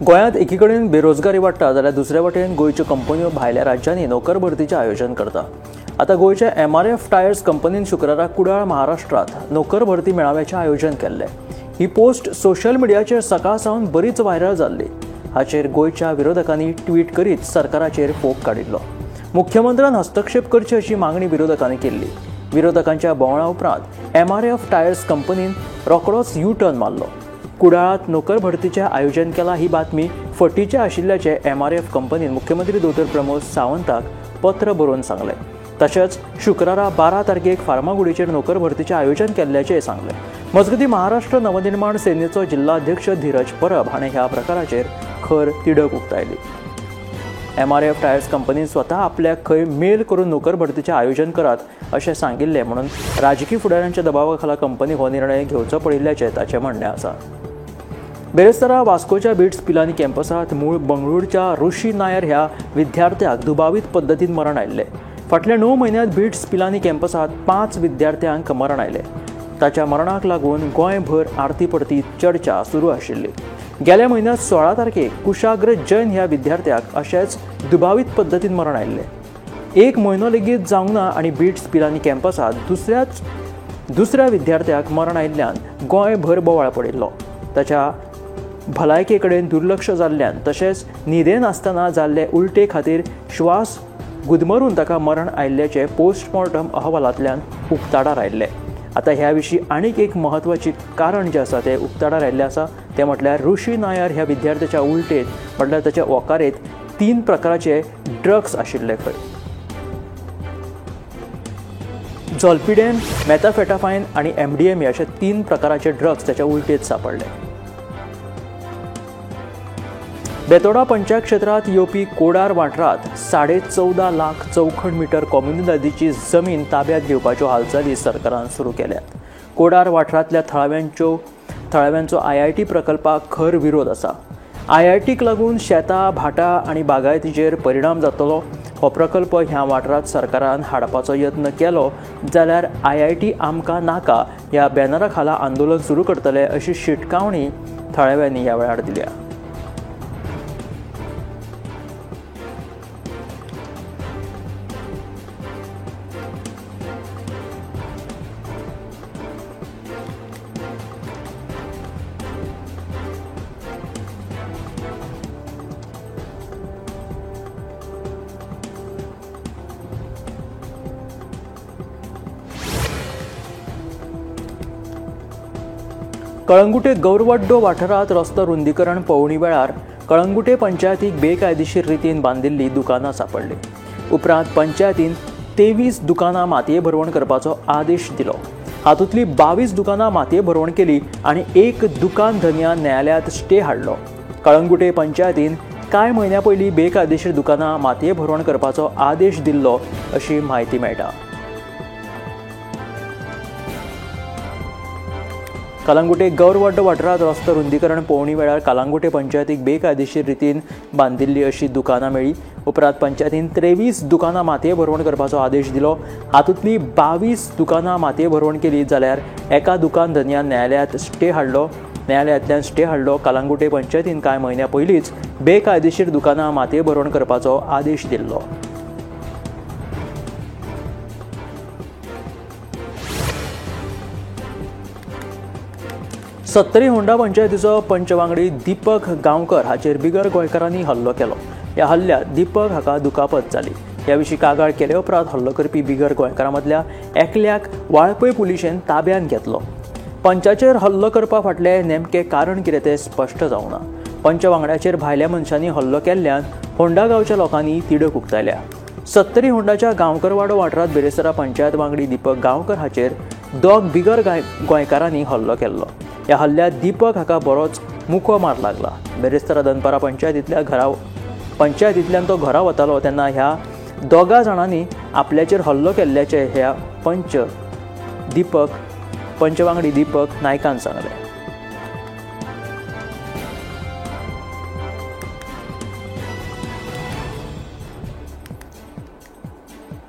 गोंयांत एकीकडेन बेरोजगारी वाडटा जाल्यार दुसरे वटेन गोंयच्यो कंपन्यो भायल्या राज्यांनी नोकर भरतीचें आयोजन करता। आता गोंयच्या MRF टायर्स कंपनीन शुक्राराक कुडाळ महाराष्ट्रात नोकर भरती मेळाव्याचें आयोजन केल्लें। ही पोस्ट सोशल मिडियाचेर सकाळ सावन बरीच व्हायरल जाल्ली। हाचेर गोंयच्या विरोधकांनी ट्वीट करीत सरकाराचेर फोग काडिल्लो। मुख्यमंत्र्यान हस्तक्षेप करची अशी मागणी विरोधकांनी केल्ली। विरोधकांच्या बोवळा उपरांत MRF टायर्स कंपनीन रोखडोच U-टर्न मारलो। कुडाळात नोकर भरतीचें आयोजन केलां ही बातमी फटीचें आशिल्ल्याचें MRF कंपनीन मुख्यमंत्री दोतोर प्रमोद सावंताक पत्र बरोवन सांगलें। तशेंच शुक्रारा 12 तारखेक फार्मागुडीचेर नोकर भरतीचें आयोजन केल्ल्याचें सांगलें। मजगतीं महाराष्ट्र नवनिर्माण सेनेचो जिल्हाध्यक्ष धीरज परब हाणें ह्या प्रकाराचेर खर तिडक उक्तायली। MRF टायर्स कंपनीन स्वता आपल्याक खंय मेल करून नोकर भरतीचें आयोजन करात अशें सांगिल्लें म्हणून राजकीय फुडाऱ्यांच्या दबावा खाला कंपनी हो निर्णय घेवचो पडिल्ल्याचें ताचें म्हणणें आसा। बेरेस्तारा वास्कोच्या बिट्स पिलानी कॅम्पसांत मूळ बंगळूरच्या ऋषी नायर ह्या विद्यार्थ्याक दुबावीत पद्दतीन मरण आयिल्लें। फाटल्या 9 म्हयन्यांत बिट्स पिलानी कॅम्पसांत 5 विद्यार्थ्यांक मरण आयलें। ताच्या मरणाक लागून गोंयभर आरती परती चर्चा सुरू आशिल्ली। गेल्या म्हयन्यात 16 तारखेक कुशाग्र जैन ह्या विद्यार्थ्याक अशेंच दुबावीत पद्दतीन मरण आयिल्लें। 1 म्हयनो लेगीत जावंक ना आनी बिट्स पिलानी कॅम्पसांत दुसऱ्या विद्यार्थ्याक मरण आयिल्ल्यान गोंयभर बोवाळ पडिल्लो। ताच्या भलायके कडेन दुर्लक्ष जाल्ल्यान तशेंच न्हिदे नासतना जाल्ले उलटे खातीर श्वास गुदमरून ताका मरण आयिल्ल्याचें पोस्टमॉर्टम अहवालांतल्यान उक्ताडार आयिल्लें। आता ह्या विशीं आनीक एक म्हत्वाचें कारण जें आसा तें उक्ताडार आयिल्लें आसा तें म्हटल्यार ऋषी नायर ह्या विद्यार्थ्याच्या उलटेत म्हटल्यार ताच्या ओंकारेंत 3 प्रकाराचे ड्रग्स आशिल्ले खंय। झोल्पिडेन, मेथाफेटाफायन आनी MDMA अशे 3 प्रकाराचे ड्रग्स त्याच्या उलटेत सापडले। बेतोडा पंचायत क्षेत्रात येवपी कोडार वाठारात 14.5 लाख चौखण मीटर कॉम्युनिदादीची जमीन ताब्यात घेवपाच्यो हालचाली सरकारान सुरू केल्यात। कोडार वाठारांतल्या थळाव्यांचो IIT प्रकल्पाक खर विरोध आसा। IITक लागून शेतां, भाटां आनी बागायतीचेर परिणाम जातलो। हो प्रकल्प ह्या वाठारांत सरकारान हाडपाचो यत्न केलो जाल्यार IIT आमकां नाका ह्या बॅनरा खाला आंदोलन सुरू करतले अशी शिटकावणी थळाव्यांनी ह्या वेळार दिल्या। कळंगुटे गौरवड्डो वाठारात रस्तो रुंदीकरण पळोवणी वेळार कळंगुटे पंचायतीक बेकायदेशीर रितीन बांदिल्ली दुकानां सापडली। उपरांत पंचायतीन 23 दुकानां मातये भरवण करपाचो आदेश दिलो। हातूंतली 22 दुकानां मातये भरवण केली आनी 1 दुकान धन्यान न्यायालयांत स्टे हाडलो। कळंगुटे पंचायतीन कांय म्हयन्या पयलीं बेकायदेशीर दुकानां मातये भरवण करपाचो आदेश दिल्लो अशी म्हायती मेळटा। कळंगुटे गौरवड्डो वाठारात रस्तो रुंदीकरण पळोवणी वेळार कळंगुटे पंचायतीक बेकायदेशीर रितीन बांदिल्ली अशी दुकानां मेळ्ळी। उपरांत पंचायतीन 23 दुकानां मातये भरवण करपाचो आदेश दिलो। हातूंतली 22 दुकानां मातये भरवण केली जाल्यार 1 दुकान धन्यान न्यायालयांतल्यान स्टे हाडलो। कळंगुटे पंचायतीन कांय म्हयन्या पयलींच बेकायदेशीर दुकानां मातये भरवण करपाचो आदेश दिल्लो। सत्तरी होंडा पंचायतीचो पंच वांगडी दीपक गांवकर हाचेर बिगर गोंयकारांनी हल्लो केलो। ह्या हल्ल्यात दीपक हाका दुखापत जाली। ह्या विशीं कागाळ केले उपरांत हल्लो करपी बिगर गोंयकारां मदल्या एकल्याक वाळपय पुलिशेन ताब्यात घेतलो। पंचाचेर हल्लो करपा फाटलें नेमकें कारण कितें तें स्पश्ट जावंक ना। पंच वांगड्याचेर भायल्या मनशांनी हल्लो केल्ल्यान होंडा गांवच्या लोकांनी तिडक उक्तायल्या। सत्तरी होंडाच्या गांवकरवाडो वाठारांत बेरेस्तारा पंचायत वांगडी दीपक गांवकर हाचेर 2 बिगर गोंयकारांनी हल्लो केल्लो। ह्या हल्ल्यात दीपक हाका बरोच मुको मार लागला। बेरेस्तारा दनपारा पंचायतींतल्यान तो घरा वतालो तेन्ना ह्या 2 जाणांनी आपल्याचेर हल्लो केल्ल्याचे ह्या पंच वांगडी दीपक नायकान सांगलें।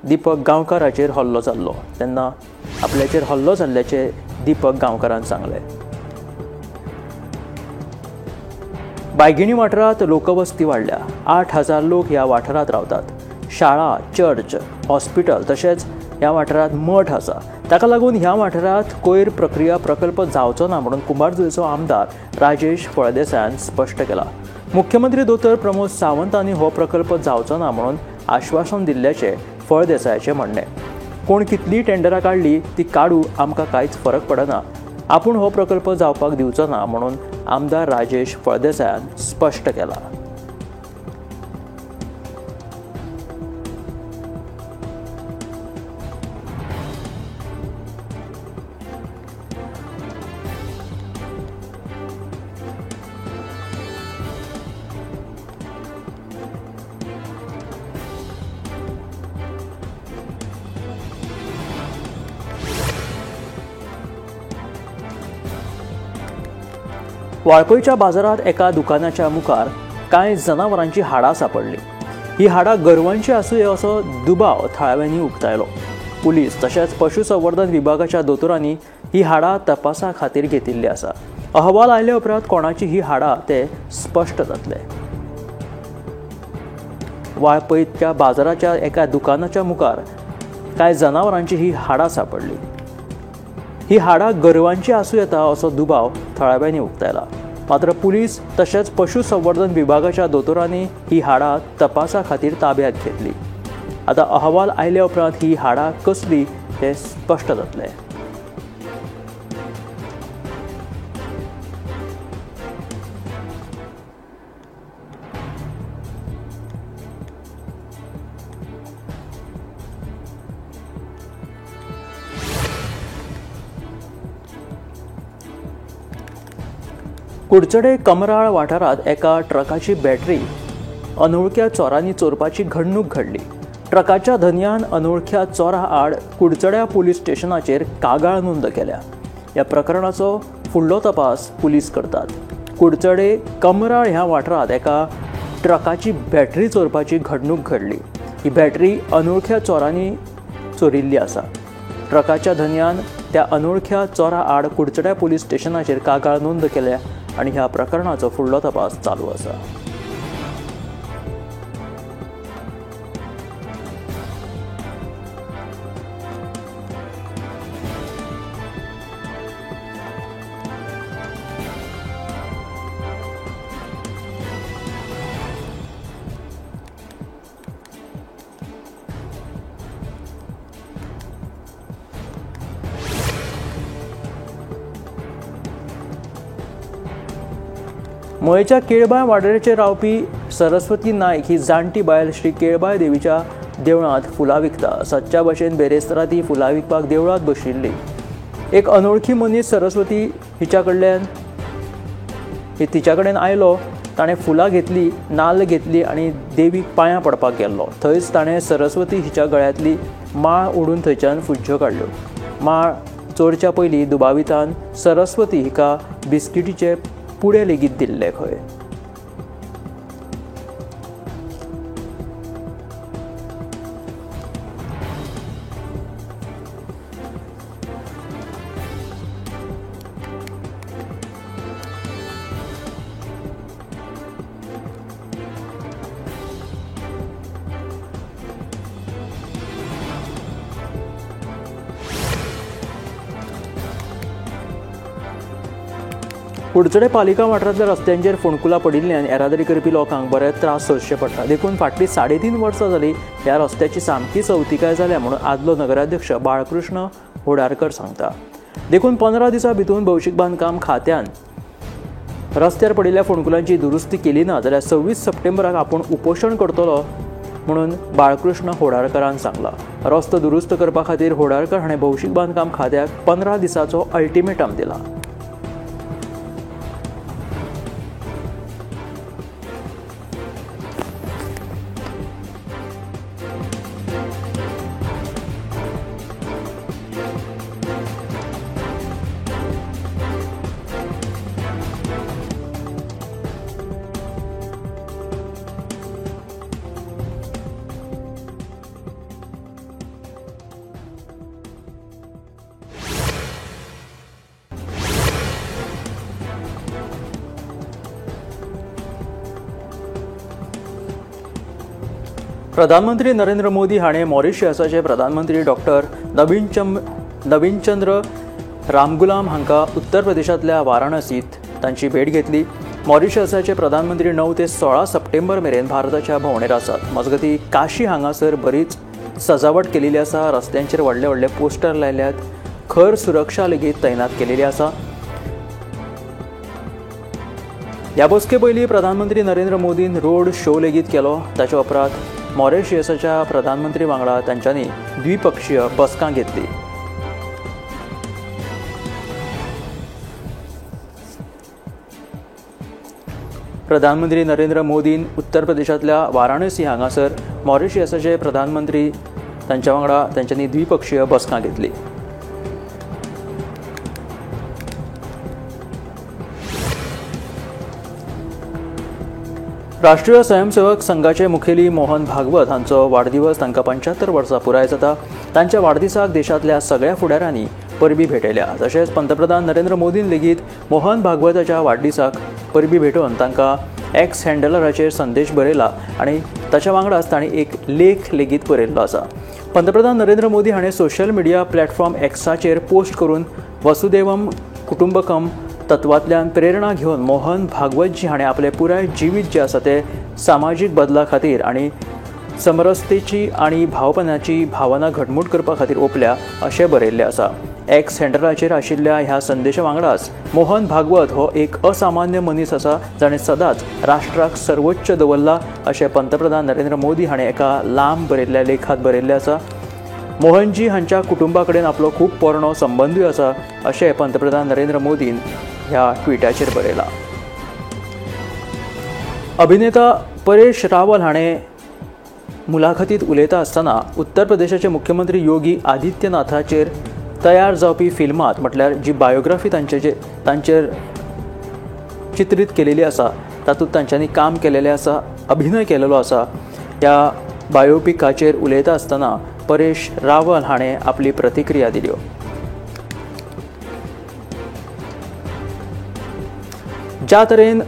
दीपक गांवकाराचेर हल्लो जाल्लो तेन्ना आपल्याचेर हल्लो जाल्ल्याचे दीपक गांवकारान सांगलें। बायगिणी वाठारात लोकवस्ती वाढल्या. 8,000 लोक ह्या वाठारात रावतात. शाळा, चर्च, हॉस्पिटल तशेंच ह्या वाठारात मठ आसा. ताका लागून ह्या वाठारात कोयर प्रक्रिया प्रकल्प जावचो ना म्हणून कुंभारजुंवेचो आमदार राजेश फळदेसायान स्पश्ट केला. मुख्यमंत्री दोतोर प्रमोद सावंतांनी हो प्रकल्प जावचो ना म्हणून आश्वासन दिल्ल्याचे फळदेसायाचे म्हणणे. कोण कितली टेंडरां काढली ती काडू आमकां कांयच फरक पडना. आपूण हो प्रकल्प जावपाक दिवचो ना म्हणून आमदार राजेश फळदेसायान स्पश्ट केला. वाळपयच्या बाजारात एका दुकानाच्या मुखार कांय जनावरांची हाडां सापडली. ही हाडां गरवांची आसूंये असो दुबाव थळाव्यांनी उक्तायलो. पुलीस तशेंच पशुसंवर्धन विभागाच्या दोतोरांनी ही हाडां तपासा खातीर घेतिल्ली आसा. अहवाल आयल्या उपरांत कोणाची ही हाडां ते स्पश्ट जातले. वाळपयच्या बाजाराच्या एका दुकानाच्या मुखार कांय जनावरांची ही हाडां सापडली. ही हाडां गरवांची आसूं येता असो दुबाव थळाव्यांनी उक्तायला. मात्र पुलीस तशेंच पशुसंवर्धन विभागाच्या दोतोरांनी ही हाडां तपासा खातीर ताब्यांत घेतली. आतां अहवाल आयल्या उपरांत ही हाडां कसली ते स्पश्ट जातले. कुडचडे कमराळ वाठारात एका ट्रकाची बॅटरी अनवळख्या चोरांनी चोरपाची घडणूक घडली. ट्रकाच्या धन्यान अनवळख्या चोरा आड कुडचड्या पुलीस स्टेशनाचेर कागाळ नोंद केल्या. ह्या प्रकरणाचो फुडलो तपास पुलीस करतात. कुडचडे कमराळ ह्या वाठारात एका ट्रकाची बॅटरी चोरपाची घडणूक घडली. ही बॅटरी अनवळख्या चोरांनी चोरिल्ली आसा. ट्रकाच्या धन्यान त्या अनवळख्या चोरा आड कुडचड्या पुलीस स्टेशनाचेर कागाळ नोंद केल्या आणि ह्या प्रकरणाचो फुडलो तपास चालू आसा. मयेच्या केळबाय वाठाराचेर रावपी सरस्वती नायक ही जाणटी बायल श्री केळबाय देवीच्या देवळांत फुलां विकता. सदच्या भशेन बेरेस्तारा ती फुलां विकपाक देवळांत बशिल्ली. एक अनवळखी मनीस सरस्वती तिच्या कडेन आयलो. ताणें फुलां घेतली, नाल्ल घेतली आनी देवीक पांयां पडपाक गेल्लो. थंयच ताणें सरस्वती हिच्या गळ्यांतली माळ ओडून थंयच्यान फुज्ज्यो काडल्यो. माळ चोरच्या पयलीं दुबावितान सरस्वती हिका बिस्किटीचे पुढे लेगीत दिल्ले खंय. कुडचडे पालिका वाठारांतल्या रस्त्यांचेर फोंडकुलां पडिल्ल्यान येरादारी करपी लोकांक बरे त्रास सोंसचे पडटा. देखून फाटलीं 3.5 वर्सां जालीं ह्या रस्त्याची सामकी चवथिकाय जाल्या म्हणून आदलो नगराध्यक्ष बाळकृष्ण होडारकर सांगता. देखून 15 दिसां भितून भौशीक बांदकाम खात्यान रस्त्यार पडिल्ल्या फोंडकुलांची दुरुस्ती केली ना जाल्यार 26 सप्टेंबराक आपूण उपोशण करतलो म्हणून बाळकृष्ण होडारकरान सांगला. रस्तो दुरुस्त करपा खातीर होडारकर हाणें भौशीक बांदकाम खात्याक 15 दिसांचो अल्टिमेटम दिला. प्रधानमंत्री नरेंद्र मोदी हाणे मॉरिशसाचे प्रधानमंत्री डॉक्टर नवीनचंद्र रामगुलाम हांका उत्तर प्रदेशातल्या वाराणसीत तांची भेट घेतली। मॉरिशसाचे प्रधानमंत्री 9 ते 16 सप्टेंबर मेरेन भारताच्या भोंवडेर आसात। मजगती काशी हांगासर बरीच सजावट केलेली आसा। रस्त्यांचेर व्हडले व्हडले पोस्टर लायल्यात। खर सुरक्षा लेगीत तैनात केलेली आसा। ह्या बसके पयलीं प्रधानमंत्री नरेंद्र मोदीन रोड शो लेगीत केलो। ताच्या उपरांत मॉरिशसाच्या प्रधानमंत्री वांगडा तांच्यांनी द्विपक्षीय बसका घेतली। प्रधानमंत्री नरेंद्र मोदीन उत्तर प्रदेशातल्या वाराणसी हांगासर मॉरिशसाचे प्रधानमंत्री तांच्या वांगडा तांच्यांनी द्विपक्षीय बसका घेतली। राष्ट्रीय स्वयंसेवक संघाचे मुखेली मोहन भागवत हांचो वाडदिवस तांकां 75 वर्सां पुराय जाता। तांच्या वाडदिसाक देशांतल्या सगळ्या फुडाऱ्यांनी परबी भेटयल्या। तशेंच पंतप्रधान नरेंद्र मोदीन लेगीत मोहन भागवताच्या वाडदिसाक परबी भेटोवन तांकां एक्स हँडलराचेर संदेश बरयला आनी ताच्या वांगडाच तांणी एक लेख लेगीत बरयल्लो आसा। पंतप्रधान नरेंद्र मोदी हाणें सोशल मिडिया प्लॅटफॉर्म एक्साचेर पोस्ट करून वसुदैवम कुटुंबकम तत्वांतल्यान प्रेरणा घेवन मोहन भागवतजी हाणें आपले पुराय जिवीत जे आसा ते सामाजीक बदला खातीर आनी समरसतेची आनी भावपणाची भावना घटमूट करपा खातीर ओपल्या अशें बरयल्लें आसा। एक्स हँडलाचेर आशिल्ल्या ह्या संदेशा वांगडाच मोहन भागवत हो एक असामान्य मनीस आसा जाणें सदांच राष्ट्राक सर्वोच्च दवरला अशें पंतप्रधान नरेंद्र मोदी हाणें एका लांब बरयल्ल्या लेखांत बरयल्लें आसा। मोहनजी हांच्या कुटुंबा कडेन आपलो खूब पोरणो संबंदूय आसा अशें पंतप्रधान नरेंद्र मोदीन ह्या ट्विटाचेर बरयला। अभिनेता परेश रावल हाणें मुलाखतीत उलयता आसतना उत्तर प्रदेशाचे मुख्यमंत्री योगी आदित्यनाथाचेर तयार जावपी फिल्मात म्हटल्यार जी बायोग्राफी तांचेर चित्रीत केलेली आसा तातूंत तांच्यांनी काम केलेलें आसा, अभिनय केलेलो आसा। ह्या बायोपिकाचेर उलयता आसतना परेश रावल हाणें आपली प्रतिक्रिया दिल्यो। ज्या तरेन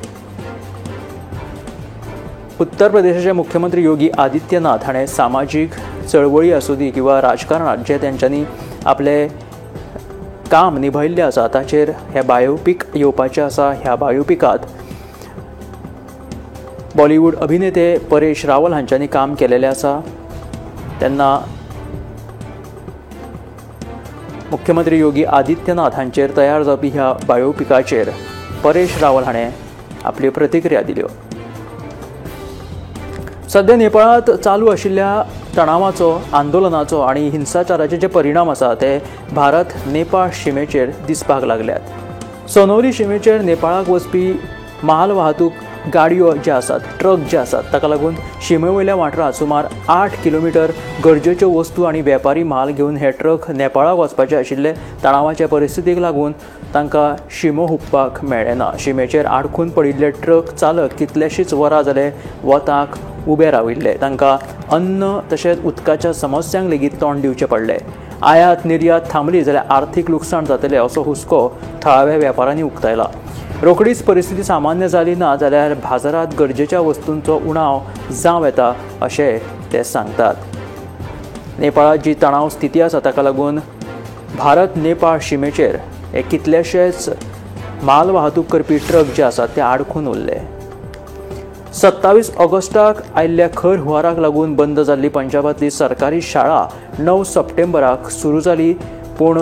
उत्तर प्रदेशाचे मुख्यमंत्री योगी आदित्यनाथ हाणें सामाजीक चळवळी आसूं दी किंवा राजकारणात जे तांच्यांनी आपले काम निभयल्लें आसा ताचेर हे बायोपिक येवपाचें आसा। ह्या बायोपिकात बॉलिवूड अभिनेते परेश रावल हांच्यांनी काम केलेलें आसा। तेन्ना मुख्यमंत्री योगी आदित्यनाथ हांचेर तयार जावपी ह्या बायोपिकाचेर परेश रावल हाणें आपली प्रतिक्रिया दिल्यो। सध्या नेपाळांत चालू आशिल्ल्या तणावाचो, आंदोलनाचो आनी हिंसाचाराचे जे परिणाम आसा ते भारत नेपाळ शिमेचेर दिसपाक लागल्यात। सोनवली शिमेचेर नेपाळाक वचपी म्हाल वाहतूक गाडयो जे आसात, ट्रक जे आसात ताका लागून शिमेवयल्या वाठारांत सुमार 8 किलोमीटर गरजेच्यो वस्तू आनी वेपारी म्हाल घेवन हे ट्रक नेपाळाक वचपाचे आशिल्ले। तणावाच्या परिस्थितीक लागून तांकां शिमो हुंपपाक मेळ्ळें ना। शिमेचेर आडखून पडिल्ले ट्रक चालक कितलेशींच वरां जाले वताक उबे राविल्ले। तांकां अन्न तशेंच उदकाच्या समस्यांक लेगीत तोंड दिवचें पडलें। आयात निर्यात थांबली जाल्यार आर्थीक लुकसाण जातलें असो हुस्को थळाव्या वेपाऱ्यांनी उक्तायला। रोखडीच परिस्थिती सामान्य जाली ना जाल्यार बाजारात गरजेच्या वस्तूंचो उणाव जावं येता अशें ते सांगतात। नेपाळात जी तणाव स्थिती आसा ताका लागून भारत नेपाळ शिमेचेर हे कितलेशेच माल वाहतूक करपी ट्रक जे आसात ते आडखून उरले। 27 ऑगस्टाक आयिल्ल्या खर हुंवाराक लागून बंद जाल्ली पंजाबातली सरकारी शाळा 9 सप्टेंबराक सुरू जाली, पूण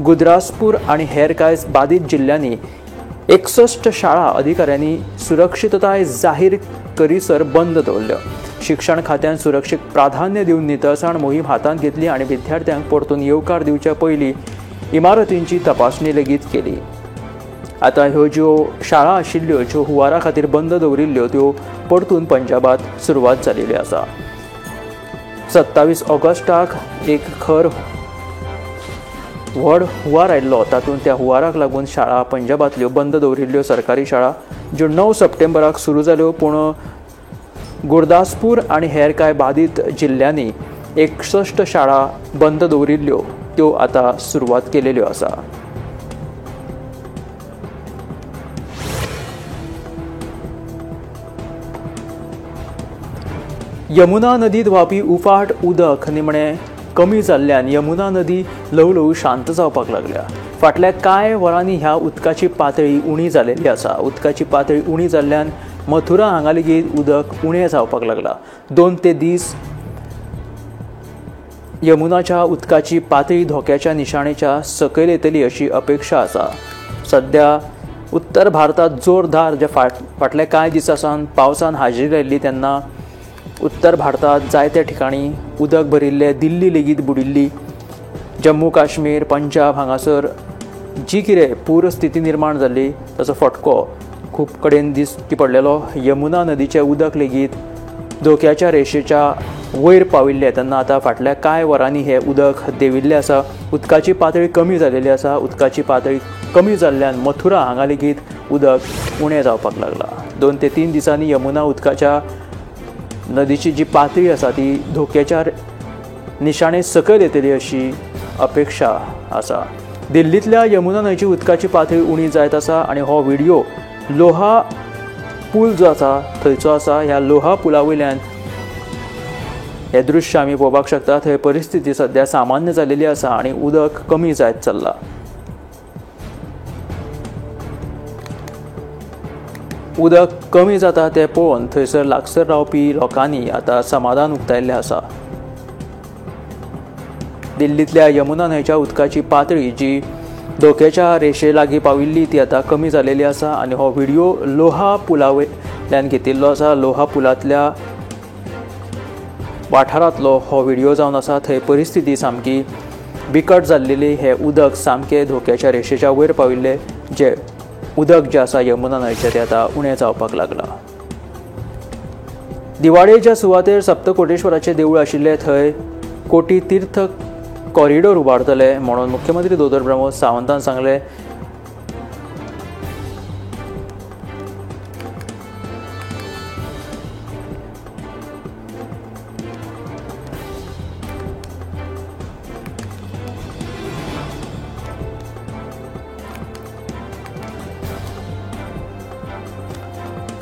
गुजरातपूर आनी हेर कांय बाधित जिल्ल्यांनी 61 शाळा अधिकाऱ्यांनी सुरक्षितताय जाहीर करीसर बंद दवरल्यो। शिक्षण खात्यान सुरक्षेक प्राधान्य दिवन नितळसाण मोहीम हातांत घेतली आनी विद्यार्थ्यांक परतून येवकार दिवच्या पयलीं इमारतींची तपासणी लेगीत केली। आतां ह्यो ज्यो शाळा आशिल्ल्यो ज्यो हुंवारा खातीर बंद दवरिल्ल्यो त्यो परतून पंजाबात सुरवात जालेली आसा। 27 ऑगस्टाक एक खर व्हड हुंवार आयिल्लो, तातूंत त्या हुंवाराक लागून शाळा पंजाबातल्यो बंद दवरिल्ल्यो सरकारी शाळा ज्यो 9 सप्टेंबराक सुरू जाल्यो, पूण गुरदासपूर आनी हेर कांय बाधित जिल्ल्यांनी 61 शाळा बंद दवरिल्ल्यो त्यो आतां सुरवात केलेल्यो आसा। यमुना नदीत व्हांवपी उफाट उदक निमणें कमी जाल्ल्यान यमुना नदी ल्हव शांत जावपाक लागल्या। फाटल्या कांय वरांनी ह्या उदकाची पातळी उणी जाल्ली आसा। उदकाची पातळी उणी जाल्ल्यान मथुरा हांगा लेगीत उदक उणें जावपाक लागला। 2 ते दीस यमुनाच्या उदकाची पातळी धोक्याच्या निशाणेच्या सकयल येतली अशी अपेक्षा आसा। सध्या उत्तर भारतात जोरदार जे फाटल्या कांय दिसांसान पावसान हाजिरी लायिल्ली तेन्ना उत्तर भारतात जायत्या ठिकाणी उदक भरिल्ले, दिल्ली लेगीत बुडिल्ली, जम्मू काश्मीर, पंजाब हांगासर जी कितें पूर स्थिती निर्माण जाल्ली ताचो फटको खूब कडेन दिश्टी पडलेलो। यमुना नदीचें उदक लेगीत धोक्याच्या रेशेच्या वयर पाविल्ले तेन्ना आतां फाटल्या कांय वरांनी हे उदक देंविल्लें आसा। उदकाची पातळी कमी जाल्ली आसा। उदकाची पातळी कमी जाल्ल्यान मथुरा हांगा लेगीत उदक उणें जावपाक लागला। 2 ते 3 दिसांनी यमुना उदकाच्या नदीची जी पातळी आसा ती धोक्याच्या निशाणे सकयल येतली अशी अपेक्षा आसा। दिल्लींतल्या यमुना न्हंयची उदकाची पातळी उणी जायत आसा आनी हो व्हिडिओ लोहा पूल जो आसा थंयचो आसा। ह्या लोहा पुला वयल्यान हे दृश्य आमी पळोवपाक शकता। थंय परिस्थिती सध्या सामान्य जाल्ली आसा आनी उदक कमी जायत चल्ला। उदक कमी जाता तें पळोवन थंयसर लागसर रावपी लोकांनी आतां समाधान उक्तायिल्लें आसा। दिल्लींतल्या यमुना न्हंयच्या उदकाची पातळी जी धोक्याच्या रेशे लागीं पाविल्ली ती आतां कमी जाल्ली आसा आनी हो व्हिडिओ लोहा पुला वयल्यान घेतिल्लो आसा। लोहा पुलांतल्या वाठारांतलो हो व्हिडिओ जावन आसा। थंय परिस्थिती सामकी बिकट जाल्लेली। हे उदक सामकें धोक्याच्या रेशेच्या वयर पाविल्ले। जे उदक जे आसा यमुना न्हंयचें तें आतां उणें जावपाक लागला। दिवाळेच्या सुवातेर सप्तकोटेश्वराचें देवूळ आशिल्लें थंय कोटी तीर्थ कॉरिडॉर उबारतले म्हणून मुख्यमंत्री दोतोर प्रमोद सावंतान सांगलें।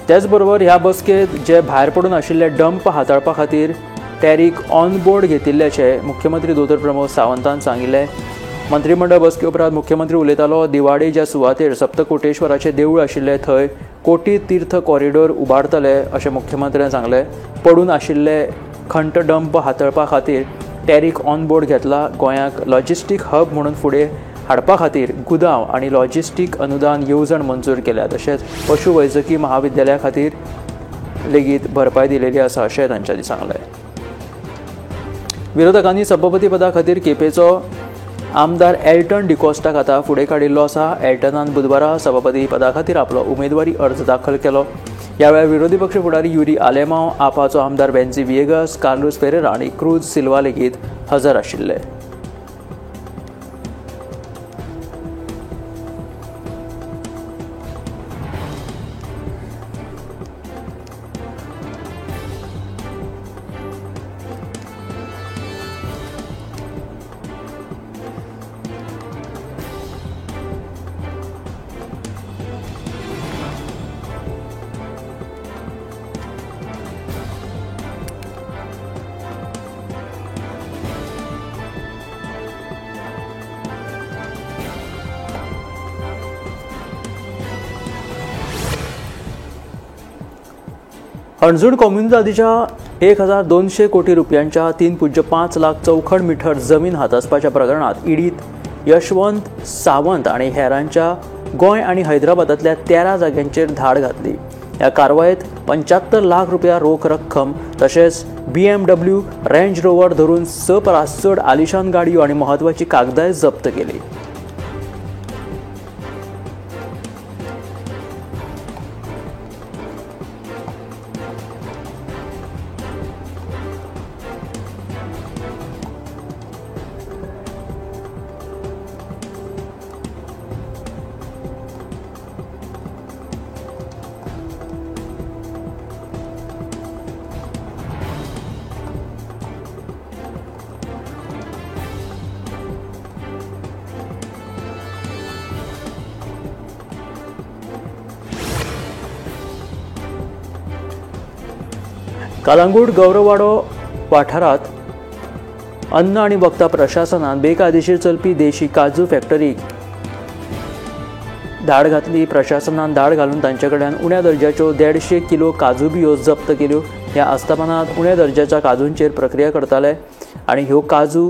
त्याच बरोबर ह्या बसकेत जे भायर पडून आशिल्ले डंप हाताळपा खातीर टॅरीक ऑन बोर्ड घेतिल्ल्याचे मुख्यमंत्री दोतोर प्रमोद सावंतान सांगिल्लें। मंत्रिमंडळ बसके उपरांत मुख्यमंत्री उलयतालो। दिवाळे ज्या सुवातेर सप्तकोटेश्वराचें देवूळ आशिल्लें थंय कोटी तीर्थ कॉरिडॉर उबारतले अशें मुख्यमंत्र्यान सांगलें। पडून आशिल्ले खंट डंप हाताळपा खातीर टॅरीक ऑन बोर्ड घेतला। गोंयांक लॉजिस्टीक हब म्हणून फुडें हाडपा खातीर गुदांव आनी लॉजिस्टीक अनुदान येवजण मंजूर केल्या। तशेंच पशुवैजकी महाविद्यालया खातीर लेगीत भरपाय दिलेली आसा अशें तांच्यांनी सांगलें। विरोधकांनी सभापती पदा खातीर केपेचो आमदार एल्टन डिकोस्टाक आतां फुडें काडिल्लो आसा। एल्टनान बुधवारा सभापती पदा खातीर आपलो उमेदवारी अर्ज दाखल केलो। ह्या वेळार विरोधी पक्ष फुडारी युरी आलेमांव, आपाचो आमदार बेन्झी विएगास, कार्लोस फेरेरा आनी क्रूज सिल्वा लेगीत हजर आशिल्ले। हणजूण कम्युनिटीच्या 1200 कोटी रुपयांच्या 3.5 लाख चौखण मीटर जमीन हातासपाच्या प्रकरणात ईडीत यशवंत सावंत आणि हेरांच्या गोंय आणि हैदराबादातल्या 13 जाग्यांचेर धाड घातली। ह्या कारवायेत 75 लाख रुपया रोख रक्कम तशेंच BMW, रेंज रोवर धरून 6 परस चड आलिशान गाडयो आणि महत्वाची कागदाय जप्त केली। कलंगूट गौरववाडो वाठारात अन्न आणि वखदा प्रशासनान बेकायदेशीर चलपी देशी काजू फॅक्टरीक धाड घातली. प्रशासनान धाड घालून तांचे कडल्यान उण्या दर्जाच्यो 150 किलो काजू बियो जप्त केल्यो. ह्या आस्थापनात उण्या दर्जाच्या काजूंचेर प्रक्रिया करताले आणि ह्यो काजू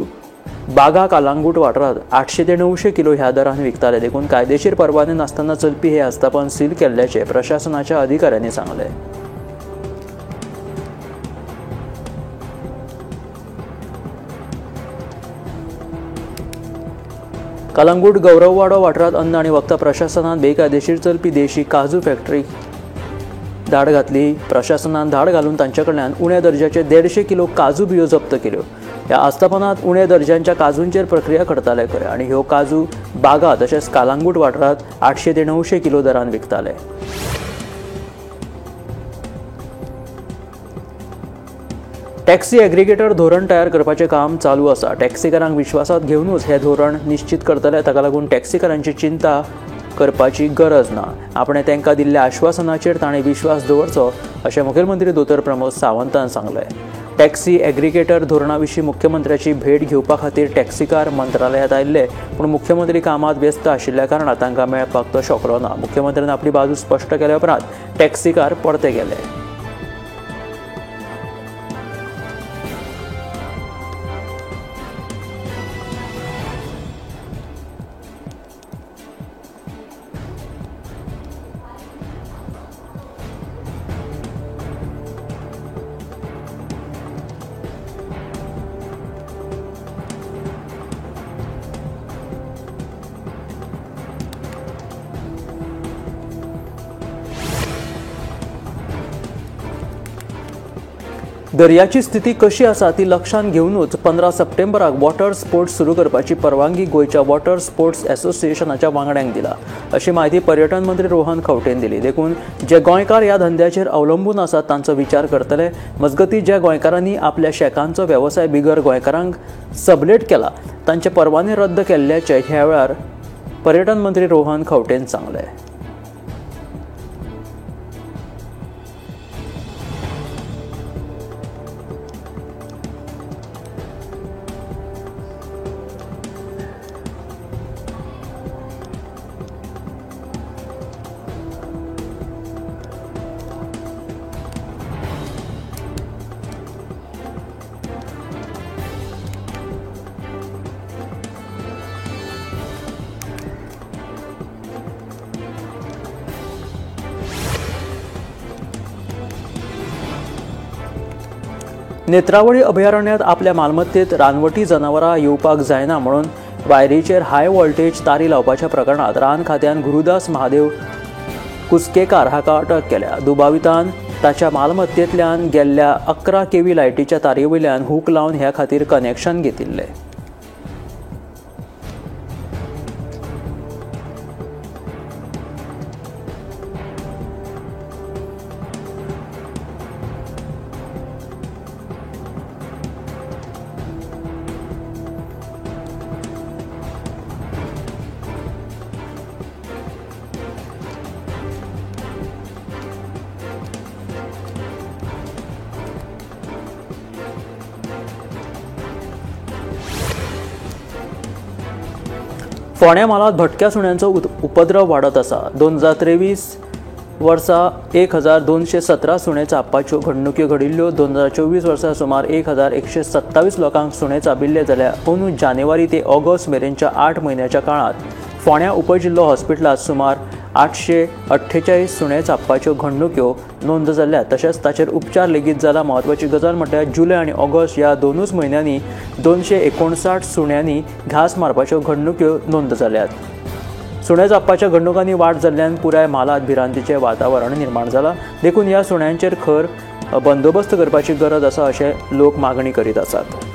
बागा कलंगूट वाठारात 800 ते 900 किलो ह्या दरान विकताले. देखून कायदेशीर परवाने नासतना चलपी हे आस्थापन सील केल्ल्याचे प्रशासनाच्या अधिकाऱ्यांनी सांगले. कलंगूट गौरववाडो वाठारात अन्न आणि वखदा प्रशासनान बेकायदेशीर चलपी देशी काजू फॅक्टरीक धाड घातली. प्रशासनान धाड घालून तांचे कडल्यान उण्या दर्जाचे 150 किलो काजू बियो जप्त केल्यो. ह्या आस्थापनात उण्या दर्जाच्या काजूंचेर प्रक्रिया करताले खरे आणि ह्यो काजू बागा तशेंच कलंगूट वाठारात 800 ते 900 किलो दरान विकताले. टॅक्सी एग्रिगेटर धोरण तयार करपाचें काम चालू आसा. टॅक्सीकारांक विश्वासात घेवनूच हे धोरण निश्चित करतले. ताका लागून टॅक्सीकारांची चिंता करपाची गरज ना. आपणे तांकां दिल्ल्या आश्वासनाचेर ताणें विश्वास दवरचो अशें मुखेलमंत्री दोतर प्रमोद सावंतान सांगलें. टॅक्सी एग्रिगेटर धोरणा विशीं मुख्यमंत्र्याची भेट घेवपा खातीर टॅक्सीकार मंत्रालयात आयिल्ले, पूण मुख्यमंत्री कामात व्यस्त आशिल्ल्या कारणान तांकां मेळपाक तो शकलो ना. मुख्यमंत्र्यान आपली बाजू स्पश्ट केल्या उपरांत टॅक्सीकार परते गेले. दर्याची स्थिती कशी आसा ती लक्षांत घेवनूच 15 सप्टेंबराक वॉटर स्पोर्ट्स सुरू करपाची परवानगी गोयच्या वॉटर स्पोर्ट्स असोसिएशनाच्या वांगड्यांक दिला, अशी माहिती पर्यटन मंत्री रोहन खंवटेन दिली. देखून जे गोंयकार ह्या धंद्याचेर अवलंबून आसात तांचो विचार करतले. मजगती ज्या गोंयकारांनी आपल्या शेकांचो वेवसाय बिगर गोंयकारांक सबलेट केला तांचे परवाने रद्द केल्ल्याचे ह्या वेळार पर्यटन मंत्री रोहन खंवटेन सांगले. नेत्रावळी अभयारण्यात आपल्या मालमत्तेत रानवटी जनावरां येवपाक जायना म्हणून वायरीचेर हाय व्होल्टेज तारी लावपाच्या प्रकरणात रान खात्यान गुरुदास महादेव कुसकेकार हाका अटक केल्या. दुबावितान ताच्या मालमत्तेंतल्यान गेल्ल्या 11 केवी लायटीच्या तारयेवयल्यान हूक लावन ह्या खातीर कनेक्शन घेतिल्ले. फोंड्या म्हालात भटक्या सुण्यांचो उपद्रव वाडत आसा. 2023 वर्सा 1217 सुणे चाबपाच्यो घडणुक्यो घडिल्ल्यो. 2024 वर्सा सुमार 1127 लोकांक सुणे चाबिल्ले जाल्यार अंदू जानेवारी ते ऑगस्ट मेरेनच्या 8 म्हयन्याच्या काळात फोंड्या उपजिल्लो हॉस्पिटलात सुमार 848 सुणे चाबपाच्यो घडणुक्यो नोंद जाल्ल्यात. तशेंच ताचेर उपचार लेगीत जाला. म्हत्वाची गजाल म्हटल्यार जुलय आनी ऑगस्ट ह्या दोनूच म्हयन्यांनी 259 सुण्यांनी घास मारपाच्यो घडणुक्यो नोंद जाल्यात. सुणे चाबपाच्या घडणुकांनी वाड जाल्ल्यान पुराय म्हालात भिरांतीचें वातावरण निर्माण जालां. देखून ह्या सुण्यांचेर खर बंदोबस्त करपाची गरज आसा अशें लोक मागणी करीत आसात.